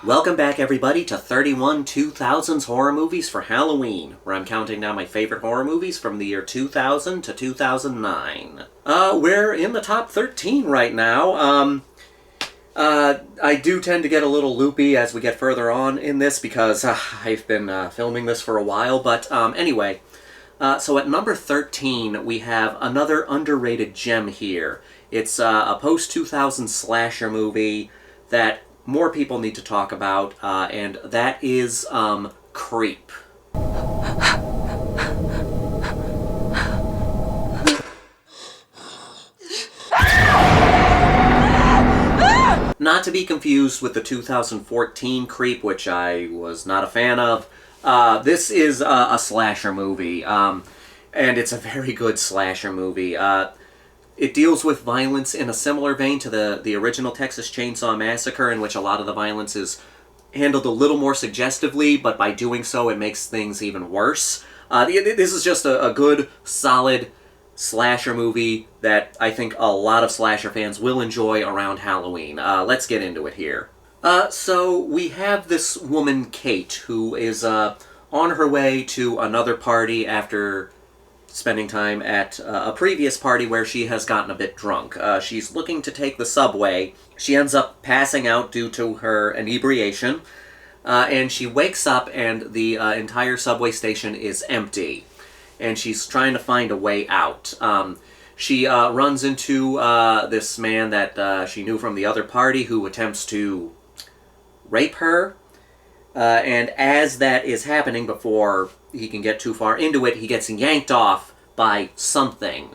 Welcome back, everybody, to 31 2000s horror movies for Halloween, where I'm counting down my favorite horror movies from the year 2000 to 2009. We're in the top 13 right now. I do tend to get a little loopy as we get further on in this because I've been filming this for a while, but anyway. So at number 13, we have another underrated gem here. It's a post-2000 slasher movie that more people need to talk about, and that is Creep. Not to be confused with the 2014 Creep, which I was not a fan of. This is a slasher movie, and it's a very good slasher movie. It deals with violence in a similar vein to the original Texas Chainsaw Massacre, in which a lot of the violence is handled a little more suggestively, but by doing so it makes things even worse. This is just a good, solid slasher movie that I think a lot of slasher fans will enjoy around Halloween. Let's get into it here. So we have this woman, Kate, who is on her way to another party after spending time at a previous party where she has gotten a bit drunk. She's looking to take the subway. She ends up passing out due to her inebriation, and she wakes up and the entire subway station is empty, and she's trying to find a way out. She runs into this man that she knew from the other party who attempts to rape her, and as that is happening, before he can get too far into it, he gets yanked off by something.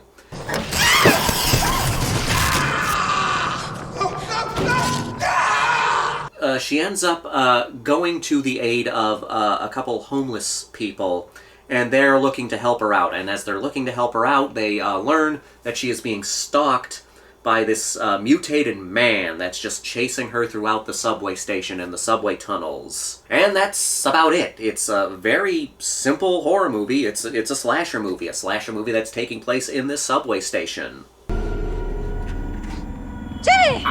She ends up going to the aid of a couple homeless people, and they're looking to help her out. And as they're looking to help her out, they learn that she is being stalked by this mutated man that's just chasing her throughout the subway station and the subway tunnels. And that's about it. It's a very simple horror movie. It's a slasher movie that's taking place in this subway station. Jimmy!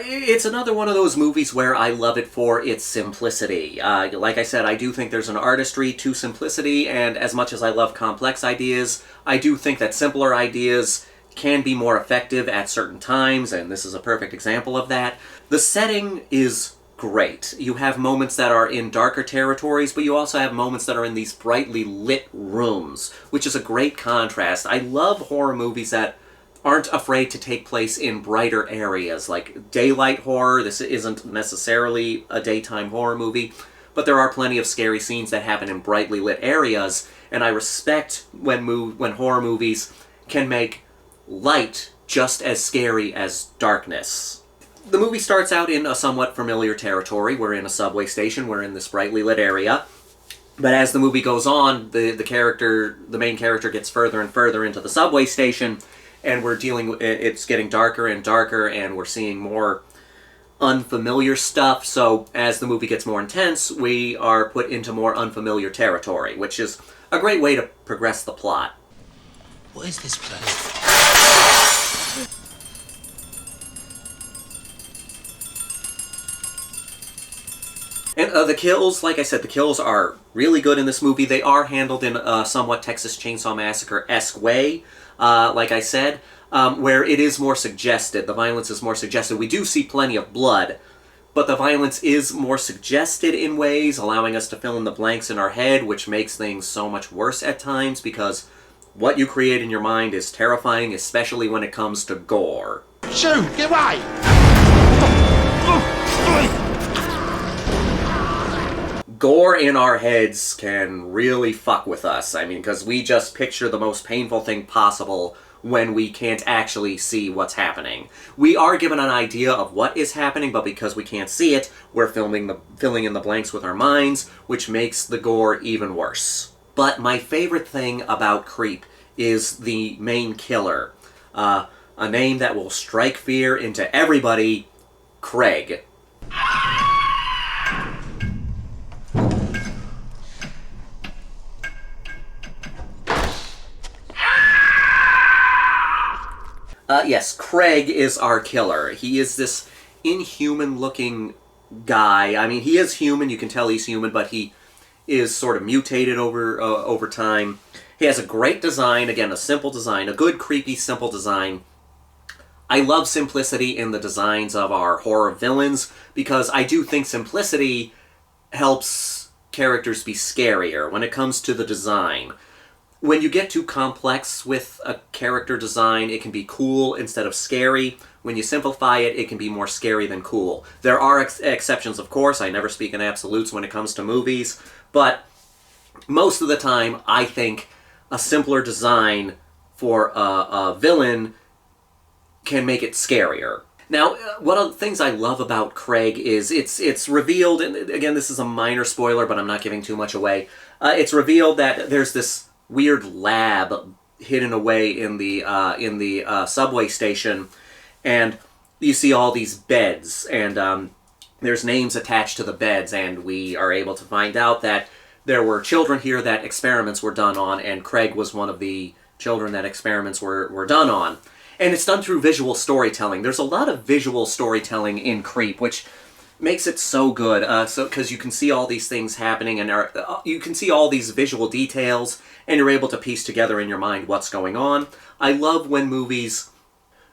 It's another one of those movies where I love it for its simplicity. Like I said, I do think there's an artistry to simplicity, and as much as I love complex ideas, I do think that simpler ideas can be more effective at certain times, and this is a perfect example of that. The setting is great. You have moments that are in darker territories, but you also have moments that are in these brightly lit rooms, which is a great contrast. I love horror movies that aren't afraid to take place in brighter areas, like daylight horror. This isn't necessarily a daytime horror movie, but there are plenty of scary scenes that happen in brightly lit areas, and I respect when horror movies can make light just as scary as darkness. The movie starts out in a somewhat familiar territory. We're in a subway station, we're in this brightly lit area, but as the movie goes on, the main character gets further and further into the subway station, and it's getting darker and darker, and we're seeing more unfamiliar stuff. So as the movie gets more intense, we are put into more unfamiliar territory, which is a great way to progress the plot. What is this place? And the kills, like I said, the kills are really good in this movie. They are handled in a somewhat Texas Chainsaw Massacre-esque way, like I said, where it is more suggested. The violence is more suggested. We do see plenty of blood, but the violence is more suggested in ways, allowing us to fill in the blanks in our head, which makes things so much worse at times, because what you create in your mind is terrifying, especially when it comes to gore. Shoot! Get away! Gore in our heads can really fuck with us. I mean, because we just picture the most painful thing possible when we can't actually see what's happening. We are given an idea of what is happening, but because we can't see it, we're filling in the blanks with our minds, which makes the gore even worse. But my favorite thing about Creep is the main killer. A name that will strike fear into everybody, Craig. Yes, Craig is our killer. He is this inhuman-looking guy. I mean, he is human. You can tell he's human, but he is sort of mutated over time. He has a great design. Again, a simple design. A good, creepy, simple design. I love simplicity in the designs of our horror villains because I do think simplicity helps characters be scarier when it comes to the design. When you get too complex with a character design, it can be cool instead of scary. When you simplify it, it can be more scary than cool. There are exceptions, of course. I never speak in absolutes when it comes to movies. But most of the time, I think a simpler design for a villain can make it scarier. Now, one of the things I love about Craig is it's revealed, and again, this is a minor spoiler, but I'm not giving too much away. It's revealed that there's this weird lab hidden away in the subway station, and you see all these beds, and there's names attached to the beds, and we are able to find out that there were children here that experiments were done on, and Craig was one of the children that experiments were done on. And it's done through visual storytelling. There's a lot of visual storytelling in Creep, which makes it so good. Because you can see all these things happening, and you can see all these visual details, and you're able to piece together in your mind what's going on. I love when movies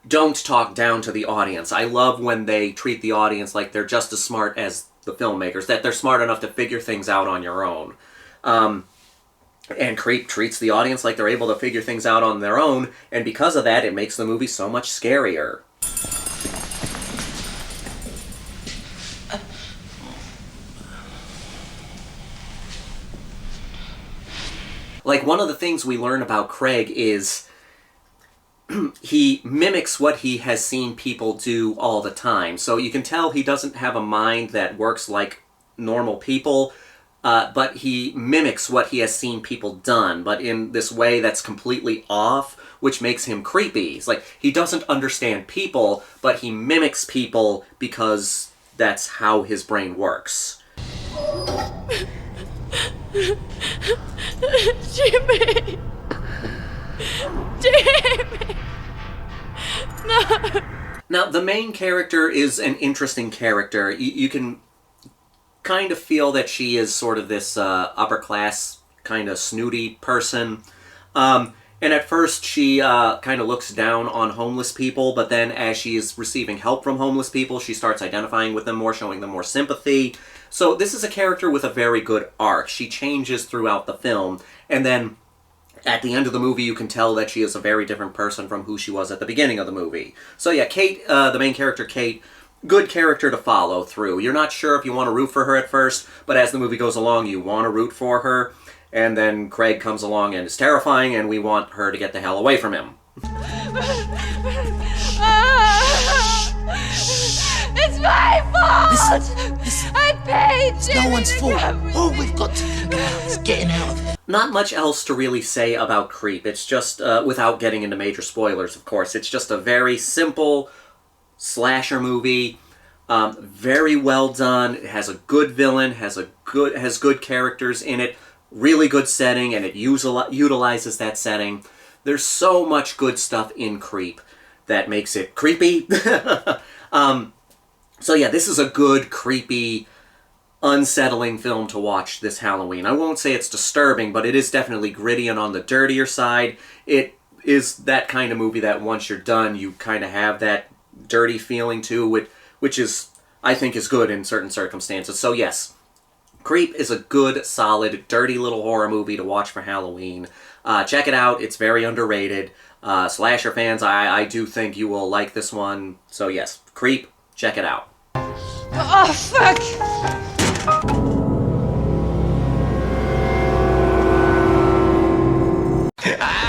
don't talk down to the audience. I love when they treat the audience like they're just as smart as the filmmakers, that they're smart enough to figure things out on your own. And Creep treats the audience like they're able to figure things out on their own, and because of that, it makes the movie so much scarier. Like, one of the things we learn about Craig is he mimics what he has seen people do all the time. So you can tell he doesn't have a mind that works like normal people, but he mimics what he has seen people done, but in this way that's completely off, which makes him creepy. It's like, he doesn't understand people, but he mimics people because that's how his brain works. Jimmy! Jimmy! No! Now, the main character is an interesting character. You can kind of feel that she is sort of this upper-class, kind of snooty person. And at first, she kind of looks down on homeless people, but then as she is receiving help from homeless people, she starts identifying with them more, showing them more sympathy. So this is a character with a very good arc. She changes throughout the film, and then at the end of the movie, you can tell that she is a very different person from who she was at the beginning of the movie. So yeah, Kate, the main character, Kate, good character to follow through. You're not sure if you want to root for her at first, but as the movie goes along, you want to root for her. And then Craig comes along and is terrifying, and we want her to get the hell away from him. It's my fault! Listen. I paid Jimmy No one's to fault. get me. All we've got to figure out is getting out of here. Not much else to really say about Creep. It's just, without getting into major spoilers, of course, it's just a very simple slasher movie. Very well done. It has a good villain, has good characters in it, really good setting, and it utilizes that setting. There's so much good stuff in Creep that makes it creepy. So yeah, this is a good, creepy, unsettling film to watch this Halloween. I won't say it's disturbing, but it is definitely gritty and on the dirtier side. It is that kind of movie that once you're done, you kind of have that dirty feeling too, which is, I think, is good in certain circumstances. So yes, Creep is a good, solid, dirty little horror movie to watch for Halloween. Check it out. It's very underrated. Slasher fans, I do think you will like this one. So yes, Creep, check it out. Oh, fuck! Ah!